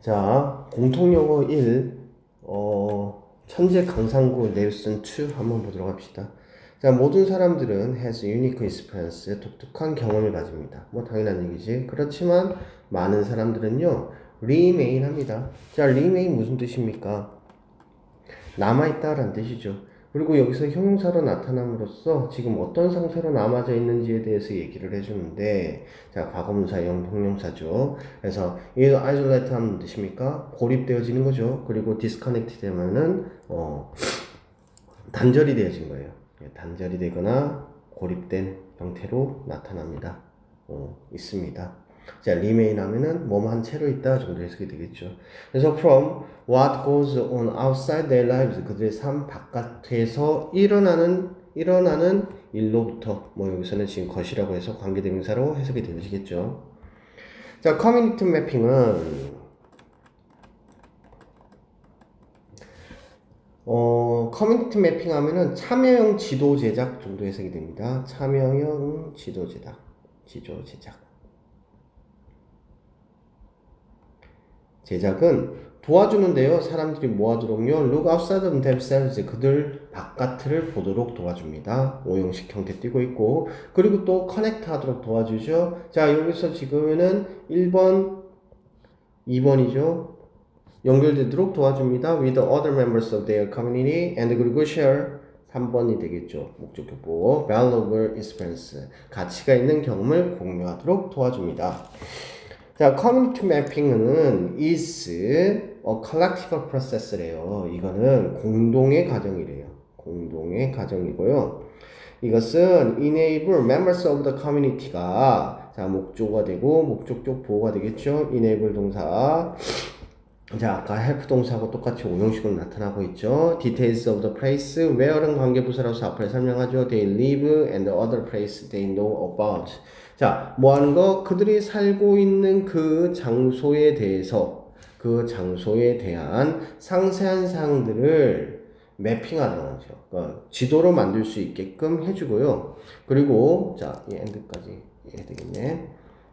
자, 공통용어 1, 천재 강상구 넬슨 2 한번 보도록 합시다. 자, 모든 사람들은 has unique experience, 독특한 경험을 가집니다. 뭐 당연한 얘기지. 그렇지만 많은 사람들은요, remain 합니다. 자, remain 무슨 뜻입니까? 남아있다라는 뜻이죠. 그리고 여기서 형용사로 나타남으로써 지금 어떤 상태로 남아져 있는지에 대해서 얘기를 해주는데, 자, 과거분사형 형용사죠. 그래서 이 isolate 하는 뜻입니까? 고립되어지는 거죠. 그리고 disconnect 되면은 단절이 되어진 거예요. 단절이 되거나 고립된 형태로 나타납니다. 있습니다. 자, remain 하면은 뭐뭐한 채로 있다 정도 해석이 되겠죠. 그래서 from what goes on outside their lives, 그들의 삶 바깥에서 일어나는 일로부터, 뭐 여기서는 지금 것이라고 해서 관계대명사로 해석이 되시겠죠. 자, 커뮤니티 매핑은 커뮤니티 매핑 하면은 참여형 지도 제작 정도 해석이 됩니다. 참여형 지도 제작. 제작은 도와주는데요. 사람들이 뭐하도록요? Look outside of themselves. 그들 바깥을 보도록 도와줍니다. 오형식 형태 띄고 있고, 그리고 또 커넥트 하도록 도와주죠. 자, 여기서 지금은 1번, 2번이죠. 연결되도록 도와줍니다. With other members of their community and 그리고 share 3번이 되겠죠. 목적격보 valuable experience, 가치가 있는 경험을 공유하도록 도와줍니다. 자, 커뮤니티 매핑은 is a collective process래요. 이거는 공동의 과정이래요. 공동의 과정이고요. 이것은 enable members of the community가, 자, 목조가 되고 목적격 보호가 되겠죠. enable 동사. 자, 아까 help 동사하고 똑같이 오형식으로 나타나고 있죠. Details of the place, where는 관계부사로서 앞에 설명하죠. They live and the other place they know about. 자, 뭐 하는 거? 그들이 살고 있는 그 장소에 대해서, 그 장소에 대한 상세한 사항들을 매핑하는 거죠. 그러니까 지도로 만들 수 있게끔 해주고요. 그리고, 자, 이 end까지 해야 되겠네.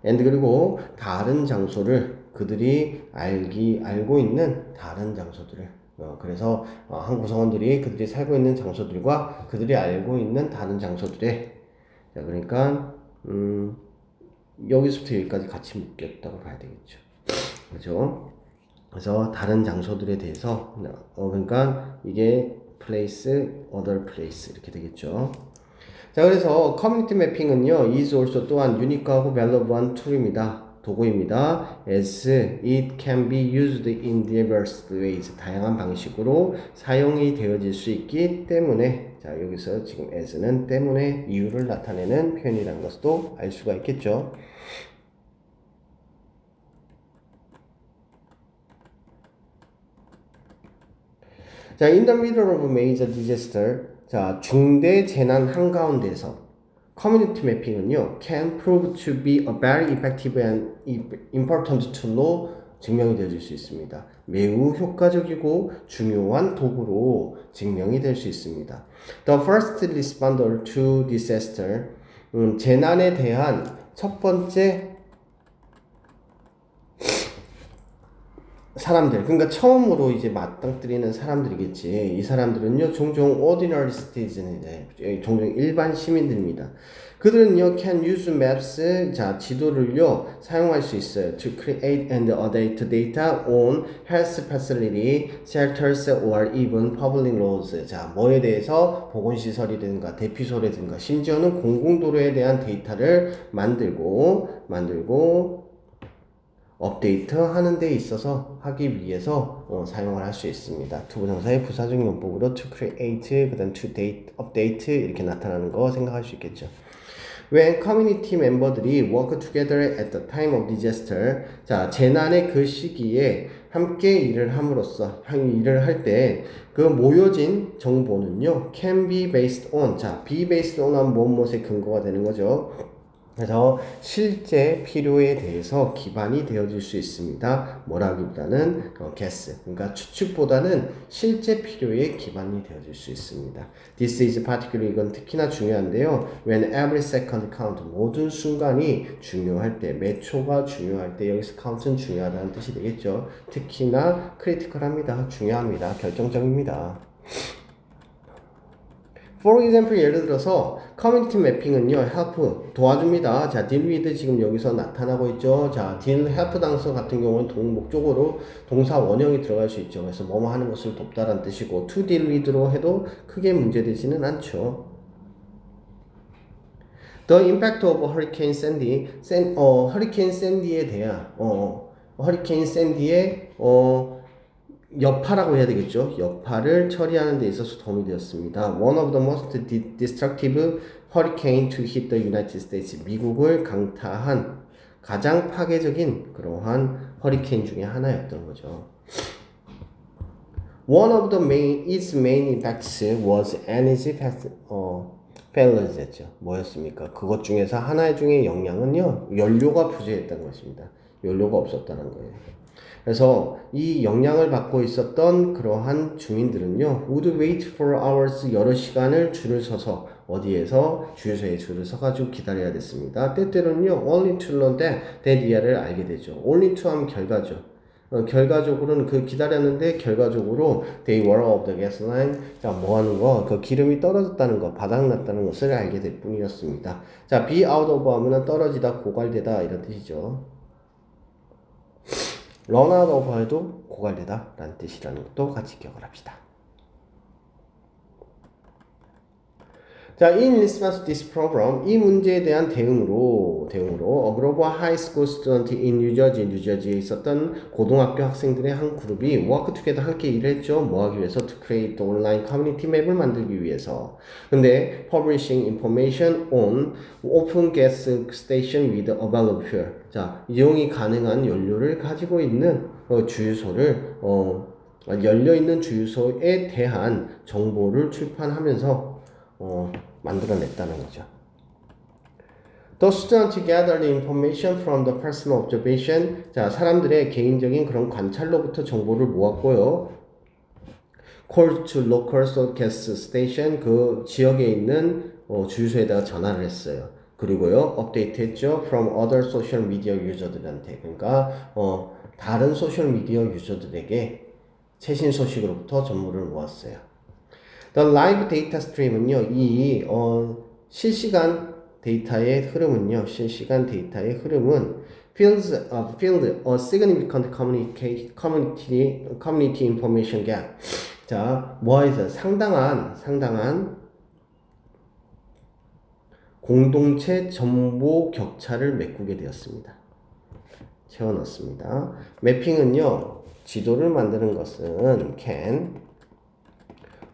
and 그리고 다른 장소를, 그들이 알고 있는 다른 장소들을, 그래서 한 구성원들이 그들이 살고 있는 장소들과 그들이 알고 있는 다른 장소들에, 자, 그러니까 여기서부터 여기까지 같이 묶였다고 봐야 되겠죠. 그죠? 그래서 다른 장소들에 대해서, 그러니까 이게 place, other place 이렇게 되겠죠. 자, 그래서 커뮤니티 매핑은요, is also 또한 유니크하고 밸러브한 툴입니다. 도구입니다. as it can be used in diverse ways, 다양한 방식으로 사용이 되어질 수 있기 때문에, 자, 여기서 지금 as는 때문에 이유를 나타내는 표현이라는 것도 알 수가 있겠죠. 자, in the middle of a major disaster, 자, 중대 재난 한가운데서 커뮤니티 매핑은요, can prove to be a very effective and important tool로 증명이 되어질 수 있습니다. 매우 효과적이고 중요한 도구로 증명이 될 수 있습니다. The first responder to disaster, 재난에 대한 첫 번째 사람들, 그러니까 처음으로 이제 맞닥뜨리는 사람들이겠지. 이 사람들은요, 종종 ordinary citizen인데, 종종 일반 시민들입니다. 그들은요, can use maps, 자, 지도를요, 사용할 수 있어요. To create and update data on health facility, shelters, or even public roads. 자, 뭐에 대해서 보건시설이든가, 대피소라든가, 심지어는 공공도로에 대한 데이터를 만들고, 업데이트 하는 데 있어서 하기 위해서 사용을 할 수 있습니다. 투부정사의 부사적 용법으로 to create, 그 다음 to date, update 이렇게 나타나는 거 생각할 수 있겠죠. When community 멤버들이 work together at the time of disaster, 자, 재난의 그 시기에 함께 일을 함으로써, 일을 할 때 그 모여진 정보는요, can be based on, 자, be based on 무엇에 근거가 되는 거죠. 그래서 실제 필요에 대해서 기반이 되어질 수 있습니다. 뭐라기보다는 guess, 그러니까 추측보다는 실제 필요에 기반이 되어질 수 있습니다. This is particularly, 이건 특히나 중요한데요. When every second count, 모든 순간이 중요할 때, 매 초가 중요할 때, 여기서 count은 중요하다는 뜻이 되겠죠. 특히나 critical합니다. 중요합니다. 결정적입니다. For example, 예를 들어서 커뮤니티 매핑은요, help 도와줍니다. 자, deal with 지금 여기서 나타나고 있죠. 자, deal, help 당사 같은 경우는 목적으로 동사 원형이 들어갈 수 있죠. 그래서 뭐뭐 하는 것을 돕다라는 뜻이고, to deal with로 해도 크게 문제되지는 않죠. The impact of Hurricane Sandy, Hurricane Sandy에 대한 Hurricane Sandy의 여파라고 해야 되겠죠. 여파를 처리하는 데 있어서 도움이 되었습니다. One of the most destructive hurricane to hit the United States. 미국을 강타한 가장 파괴적인 그러한 허리케인 중에 하나였던 거죠. One of its main impacts was energy failures. 뭐였습니까? 그것 중에서 하나 중에 영향은요, 연료가 부재했다는 것입니다. 연료가 없었다는 거예요. 그래서 이 영향을 받고 있었던 그러한 주민들은요, would wait for hours, 여러 시간을 줄을 서서 어디에서 주유소에 줄을 서가지고 기다려야 됐습니다. 때때로는요, only to learn that 이하를 알게 되죠. only to 하면 결과죠. 결과적으로는 그 기다렸는데 결과적으로 they were off the gas line. 자, 뭐 하는 거? 그 기름이 떨어졌다는 거, 바닥났다는 것을 알게 될 뿐이었습니다. 자, be out of 하면은 떨어지다, 고갈되다 이런 뜻이죠. run out of 해도 고갈되다 라는 뜻이라는 것도 같이 기억을 합시다. 자, in response to this problem, 이 문제에 대한 대응으로 a global high school student in 뉴저지에 있었던 고등학교 학생들의 한 그룹이 work together 함께 일했죠. 뭐 하기 위해서? to create online community map을 만들기 위해서. 근데 publishing information on open gas station with available fuel. 자, 이용이 가능한 연료를 가지고 있는 주유소를 열려있는 주유소에 대한 정보를 출판하면서 만들어냈다는 거죠. The student gathered information from the personal observation. 자, 사람들의 개인적인 그런 관찰로부터 정보를 모았고요. Called to local gas station, 그 지역에 있는 주유소에다가 전화를 했어요. 그리고요, 업데이트 했죠. From other social media 유저들한테. 그러니까 다른 소셜 미디어 유저들에게 최신 소식으로부터 정보를 모았어요. The live data stream은요, 이 실시간 데이터의 흐름은 fills a significant community information gap. 자, 뭐에서 상당한 공동체 정보 격차를 메꾸게 되었습니다. 채워넣습니다. 매핑은요, 지도를 만드는 것은 can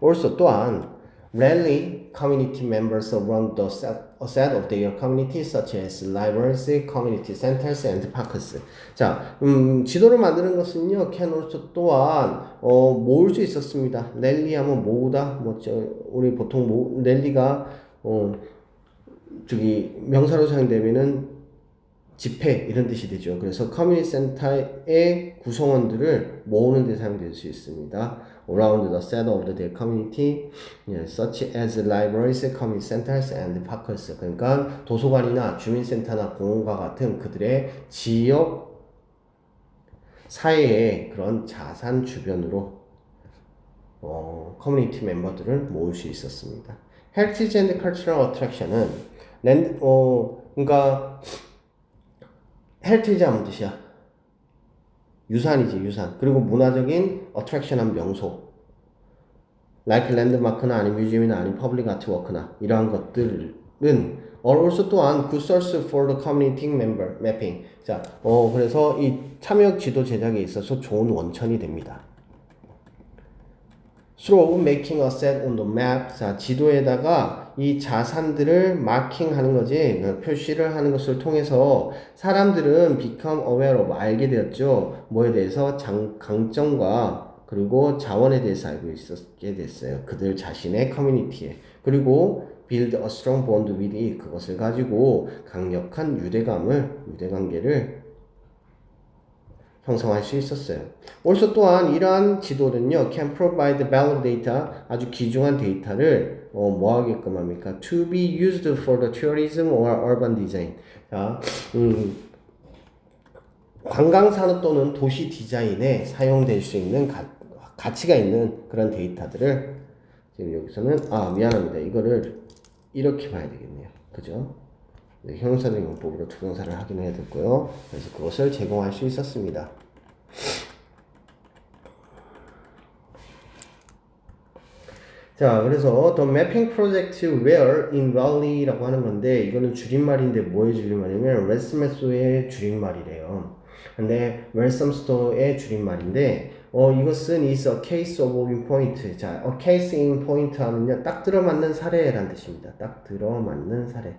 also 또한 rally community members around a set of their communities such as libraries, community centers, and parks. 자, 지도를 만드는 것은요, can also 또한 모을 수 있었습니다. 랠리하면 모으다. 우리 보통 랠리가 명사로 사용되면은 집회 이런 뜻이 되죠. 그래서 커뮤니티 센터의 구성원들을 모으는 데 사용될 수 있습니다. Around the set of their community, such as libraries, community centers, and parks. 그러니까 도서관이나 주민센터나 공원과 같은 그들의 지역 사회의 그런 자산 주변으로 커뮤니티 멤버들을 모을 수 있었습니다. Heritage and Cultural Attraction은 그러니까 헬리티지 하면 뜻이야. 유산이지, 유산. 그리고 문화적인 어트랙션한 명소. like 랜드마크나 아니 뮤지엄이나 아니 퍼블릭 아트워크나 이러한 것들은 also 또한 good source for the community member mapping. 자, 그래서 이 참여 지도 제작에 있어서 좋은 원천이 됩니다. through making a set on the map. 자, 지도에다가 이 자산들을 마킹하는 거지, 표시를 하는 것을 통해서 사람들은 become aware of, 알게 되었죠. 뭐에 대해서? 강점과 그리고 자원에 대해서 알고 있었게 됐어요. 그들 자신의 커뮤니티에. 그리고 build a strong bond with it. 그것을 가지고 강력한 유대관계를 형성할 수 있었어요. also 또한 이러한 지도는요, can provide valuable data, 아주 귀중한 데이터를 뭐 하게끔 합니까? to be used for the tourism or urban design. 자, 관광산업 또는 도시 디자인에 사용될 수 있는 가치가 있는 그런 데이터들을 지금 여기서는 미안합니다. 이거를 이렇게 봐야 되겠네요. 그죠? 네, 형용사적 용법으로 투동사를 하긴 해야 됐고요. 그래서 그것을 제공할 수 있었습니다. 자, 그래서 the mapping project where in valley라고 하는 건데 이거는 줄임말인데 뭐의 줄임말이냐면 랜섬스토어의 줄임말이래요. 근데 랜섬스토어의 줄임말인데 이것은 is a case of in point. 자, a case in point 하면요 딱 들어맞는 사례라는 뜻입니다. 딱 들어맞는 사례.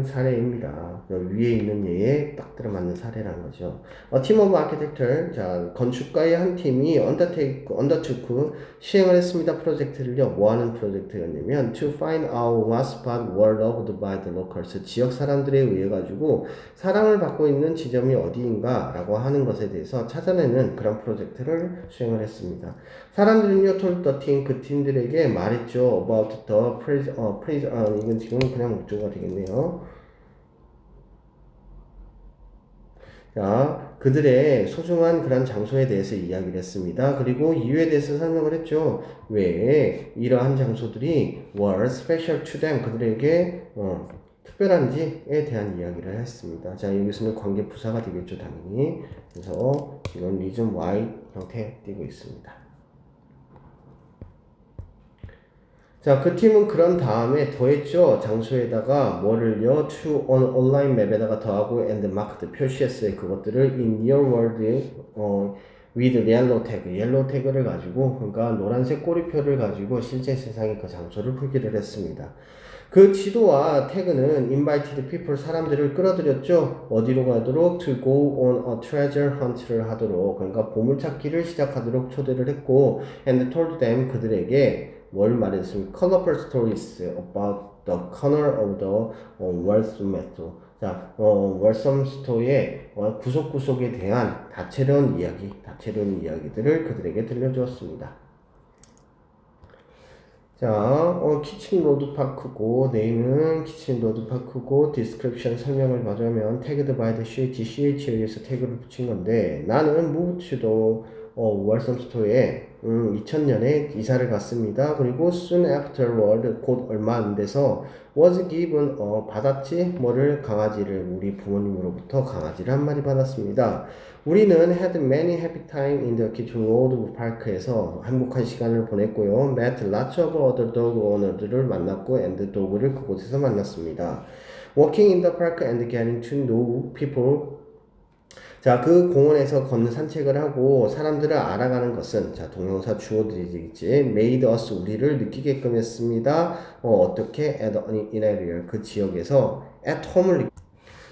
사례입니다. 위에 있는 예에 딱 들어맞는 사례라는 거죠. team of architecture, 자 건축가의 한 팀이 undertook 시행을 했습니다. 프로젝트를요. 뭐 하는 프로젝트였냐면 to find out what spot were loved by the locals. 지역 사람들에 의해 가지고 사랑을 받고 있는 지점이 어디인가라고 하는 것에 대해서 찾아내는 그런 프로젝트를 수행을 했습니다. 사람들은요, told the team, 그 팀들에게 말했죠. about the praise, 이건 지금 그냥 목적어가 되겠네요. 자, 그들의 소중한 그런 장소에 대해서 이야기를 했습니다. 그리고 이유에 대해서 설명을 했죠. 왜 이러한 장소들이 were special to them, 그들에게 특별한지에 대한 이야기를 했습니다. 자, 여기서는 관계 부사가 되겠죠, 당연히. 그래서 이건 reason why 형태에 띄고 있습니다. 자, 그 팀은 그런 다음에 더했죠. 장소에다가 뭐를요? to 온라인 맵에다가 더하고 and marked 표시했어요. 그것들을 in real world with yellow tag, 옐로우 태그를 가지고 그러니까 노란색 꼬리표를 가지고 실제 세상의 그 장소를 풀기를 했습니다. 그 지도와 태그는 invited people, 사람들을 끌어들였죠. 어디로 가도록? to go on a treasure hunt를 하도록, 그러니까 보물찾기를 시작하도록 초대를 했고 and told them, 그들에게 뭘 말했습니까? colorful stories about the corner of the Waltham Store. 자, 월섬 스토어의 구석구석에 대한 다채로운 이야기들을 그들에게 들려주었습니다. 자, 키친 로드파크고, 네임은 키친 로드파크고, 디스크립션 설명을 봐주면 tagged by the CH에 의해서 태그를 붙인 건데, 나는 moved to the 월섬 스토어에 2000년에 이사를 갔습니다. 그리고 soon afterward, 곧 얼마 안 돼서 was given, 받았지? 뭐를? 강아지를, 우리 부모님으로부터 강아지를 한 마리 받았습니다. 우리는 had many happy time in the kitchen road park에서 행복한 시간을 보냈고요. met lots of other dog owner들을 만났고 and dog를 그곳에서 만났습니다. walking in the park and getting to know people. 자, 그 공원에서 걷는 산책을 하고 사람들을 알아가는 것은, 자, 동명사 주어들이겠지. made us, 우리를 느끼게끔 했습니다. 어떻게? at an area, 그 지역에서 at home을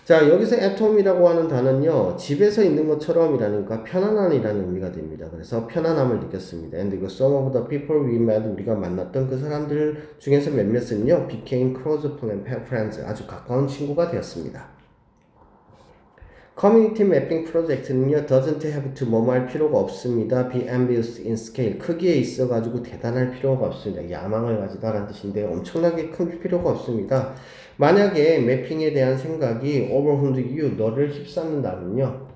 자, 여기서 at home이라고 하는 단어는요, 집에서 있는 것처럼이라니까 편안함이라는 의미가 됩니다. 그래서 편안함을 느꼈습니다. And some of the people we met, 우리가 만났던 그 사람들 중에서 몇몇은요, became close friends, 아주 가까운 친구가 되었습니다. 커뮤니티 매핑 프로젝트는요, doesn't have to 뭐뭐 할 필요가 없습니다. be ambitious in scale, 크기에 있어가지고 대단할 필요가 없습니다. 야망을 가지다라는 뜻인데 엄청나게 큰 필요가 없습니다. 만약에 매핑에 대한 생각이 overwhelmed you, 너를 휩싸는다면요,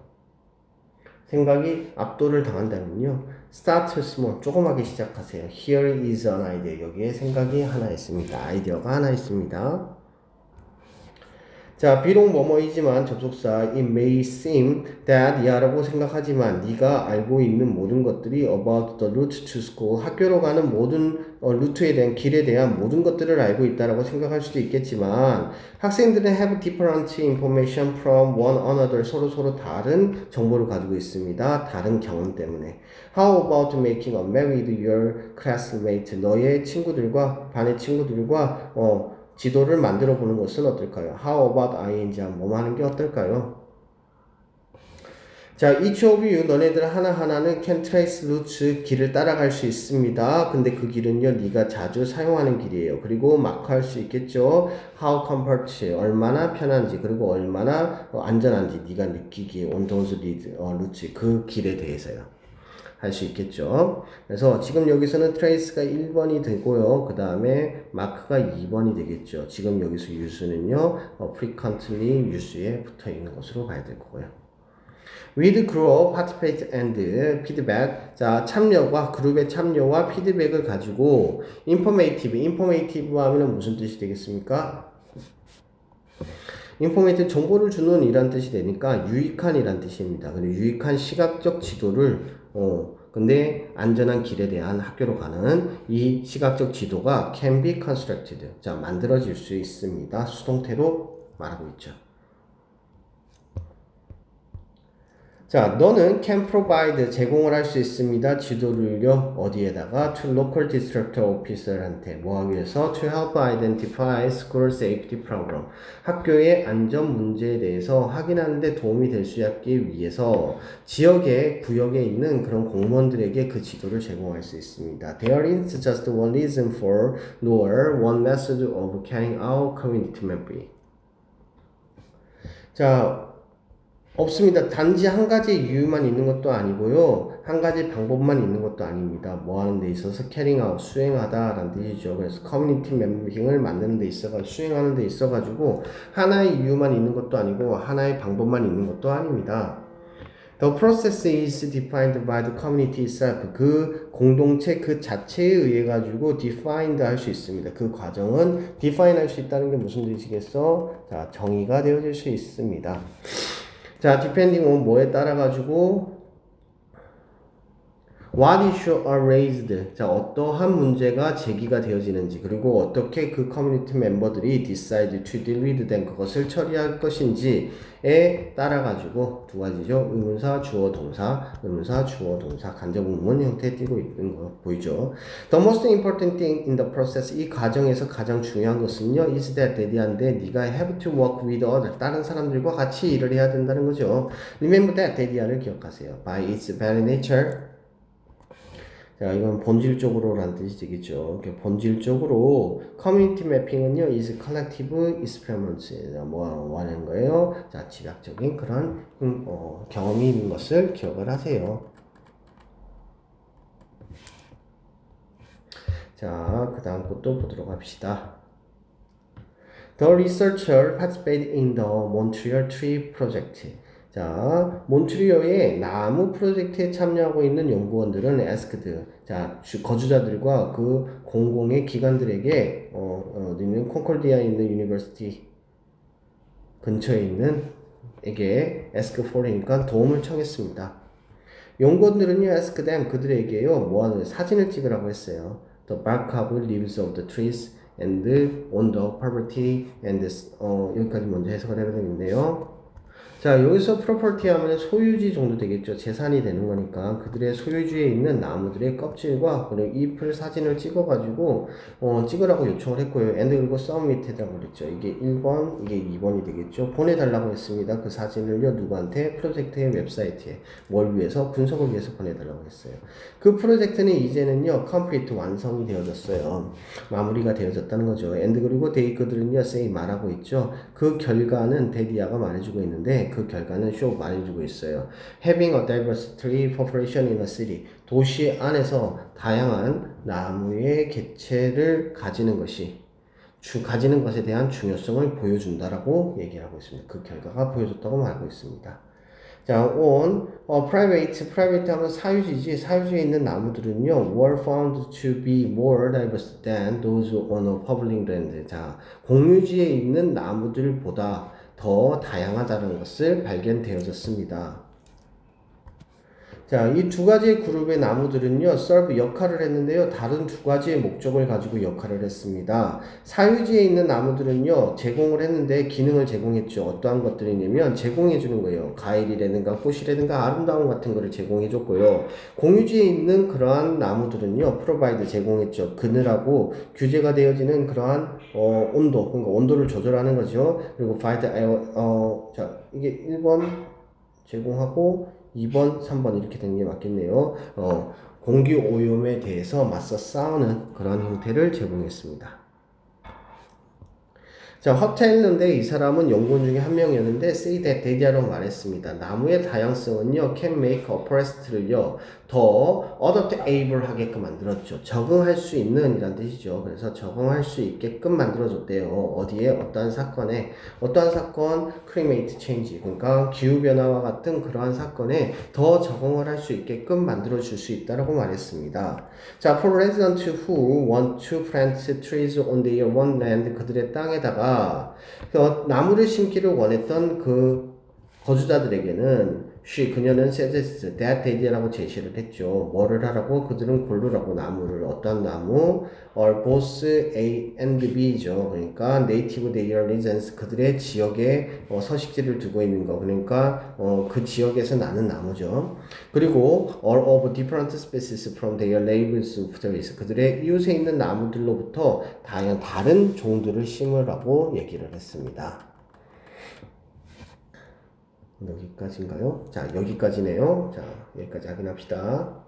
생각이 압도를 당한다면요, start small, 조그맣게 시작하세요. Here is an idea, 여기에 생각이 하나 있습니다. 아이디어가 하나 있습니다. 자, 비록 뭐뭐이지만 접속사 it may seem that 야라고 생각하지만 네가 알고 있는 모든 것들이 about the route to school, 학교로 가는 모든 루트에 대한 길에 대한 모든 것들을 알고 있다라고 생각할 수도 있겠지만 학생들은 have different information from one another, 서로 다른 정보를 가지고 있습니다. 다른 경험 때문에. How about making a map with your classmate, 너의 친구들과 반의 친구들과 지도를 만들어 보는 것은 어떨까요? How about ing, 뭐 하는 게 어떨까요? 자, each of you, 너네들 하나하나는 can trace routes, 길을 따라갈 수 있습니다. 근데 그 길은요, 네가 자주 사용하는 길이에요. 그리고 마크할 수 있겠죠. how comfort, 얼마나 편한지, 그리고 얼마나 안전한지 네가 느끼기에 on those routes, 그 길에 대해서요. 할 수 있겠죠. 그래서 지금 여기서는 trace가 1번이 되고요. 그 다음에 마크가 2번이 되겠죠. 지금 여기서 use는요, frequently use에 붙어 있는 것으로 봐야 될 거고요. with group participate and feedback. 자, 참여와 그룹의 참여와 피드백을 가지고 informative 하면 무슨 뜻이 되겠습니까? informative 정보를 주는 이란 뜻이 되니까 유익한 이란 뜻입니다. 그리고 유익한 시각적 지도를 근데 안전한 길에 대한 학교로 가는 이 시각적 지도가 can be constructed. 자, 만들어질 수 있습니다. 수동태로 말하고 있죠. 자, 너는 can provide 제공을 할 수 있습니다. 지도를요, 어디에다가 to local district officer한테 뭐 하기 위해서 to help identify school safety problem. 학교의 안전 문제에 대해서 확인하는 데 도움이 될 수 있기 위해서 지역의 구역에 있는 그런 공무원들에게 그 지도를 제공할 수 있습니다. There is just one reason for nor one method of carrying out community mapping. 자, 없습니다. 단지 한 가지 이유만 있는 것도 아니고요. 한 가지 방법만 있는 것도 아닙니다. 뭐 하는 데 있어서 carrying out, 수행하다 라는 뜻이죠. 그래서 커뮤니티 멤버링을 만드는 데 있어가지고, 수행하는 데 있어가지고 하나의 이유만 있는 것도 아니고 하나의 방법만 있는 것도 아닙니다. The process is defined by the community itself. 그 공동체 그 자체에 의해 가지고 defined 할 수 있습니다. 그 과정은 define 할 수 있다는 게 무슨 뜻이겠어? 자, 정의가 되어질 수 있습니다. 자, depending on 뭐에 따라 가지고 what issue are raised. 자, 어떠한 문제가 제기가 되어지는지, 그리고 어떻게 그 커뮤니티 멤버들이 decide to deal with them, 그것을 처리할 것인지에 따라 가지고 두 가지죠. 의문사, 주어, 동사, 의문사, 주어, 동사, 간접 의문 형태에 띄고 있는 거 보이죠. The most important thing in the process. 이 과정에서 가장 중요한 것은요, is that 대디한데 네가 have to work with other. 다른 사람들과 같이 일을 해야 된다는 거죠. Remember that 대디아를 기억하세요. By its very nature. 자, 이건 본질적으로라는 뜻이 되겠죠. 본질적으로 커뮤니티 매핑은요, is collective experiments. 뭐 하는 거예요? 자, 집약적인 그런 경험이 있는 것을 기억을 하세요. 자, 그 다음 것도 보도록 합시다. The researcher participated in the Montreal Tree Project. 자, 몬트리올의 나무 프로젝트에 참여하고 있는 연구원들은 asked, 자, 거주자들과 그 공공의 기관들에게 어디는 콘콜디아에 있는 유니버시티 근처에 있는 에게 ask for이니까 도움을 청했습니다. 연구원들은요, ask them, 그들에게요, 뭐하는 사진을 찍으라고 했어요. The bark of leaves of the trees and on the property and 여기까지 먼저 해석을 해야 되겠네요. 자, 여기서 property 하면 소유지 정도 되겠죠. 재산이 되는 거니까 그들의 소유지에 있는 나무들의 껍질과 그리고 잎을 사진을 찍어가지고 찍으라고 요청을 했고요. and 그리고 submit이라고 그랬죠. 이게 1번, 이게 2번이 되겠죠. 보내달라고 했습니다. 그 사진을요, 누구한테? 프로젝트의 웹사이트에. 뭘 위해서? 분석을 위해서 보내달라고 했어요. 그 프로젝트는 이제는요, complete 완성이 되어졌어요. 마무리가 되어졌다는 거죠. and 그리고 they 그들은요, say 말하고 있죠. 그 결과는 데디아가 말해주고 있는데 그 결과는 쇼 말해주고 있어요. Having a diverse tree population in a city. 도시 안에서 다양한 나무의 개체를 가지는 것이 가지는 것에 대한 중요성을 보여준다라고 얘기를 하고 있습니다. 그 결과가 보여줬다고 말하고 있습니다. 자, on private 하면 사유지지. 사유지에 있는 나무들은요, were found to be more diverse than those on a public land. 자, 공유지에 있는 나무들보다 더 다양하다는 것을 발견되어졌습니다. 자, 이 두 가지의 그룹의 나무들은요, serve 역할을 했는데요, 다른 두 가지의 목적을 가지고 역할을 했습니다. 사유지에 있는 나무들은요, 제공을 했는데 기능을 제공했죠. 어떠한 것들이냐면 제공해주는 거예요. 과일이라든가 꽃이라든가 아름다움 같은 거를 제공해줬고요. 공유지에 있는 그러한 나무들은요, provide 제공했죠. 그늘하고 규제가 되어지는 그러한 온도, 그러니까 온도를 조절하는 거죠. 그리고 find 자, 이게 1번 제공하고 2번, 3번 이렇게 되는 게 맞겠네요. 공기 오염에 대해서 맞서 싸우는 그런 형태를 제공했습니다. 자, 허테일런데 이 사람은 연구원 중에 한 명이었는데 say that 대디아라고 말했습니다. 나무의 다양성은요 can make a forest를요 더 adaptable 하게끔 만들었죠. 적응할 수 있는 이란 뜻이죠. 그래서 적응할 수 있게끔 만들어줬대요. 어디에? 어떠한 사건에 어떠한 사건? climate change 그러니까 기후변화와 같은 그러한 사건에 더 적응을 할 수 있게끔 만들어줄 수 있다라고 말했습니다. 자, for residents who want to plant trees on their own land 그들의 땅에다가 나무를 심기를 원했던 그 거주자들에게는 그녀는 suggests that idea,라고 제시를 했죠. 뭐를 하라고? 그들은 고르라고 나무를 어떤 나무? or both A and B죠. 그러니까 native their residence 그들의 지역에 서식지를 두고 있는 거. 그러니까 그 지역에서 나는 나무죠. 그리고 all of different species from their neighbors trees 그들의 이웃에 있는 나무들로부터 다른 종들을 심으라고 얘기를 했습니다. 여기까지인가요? 자, 여기까지네요. 자, 여기까지 확인합시다.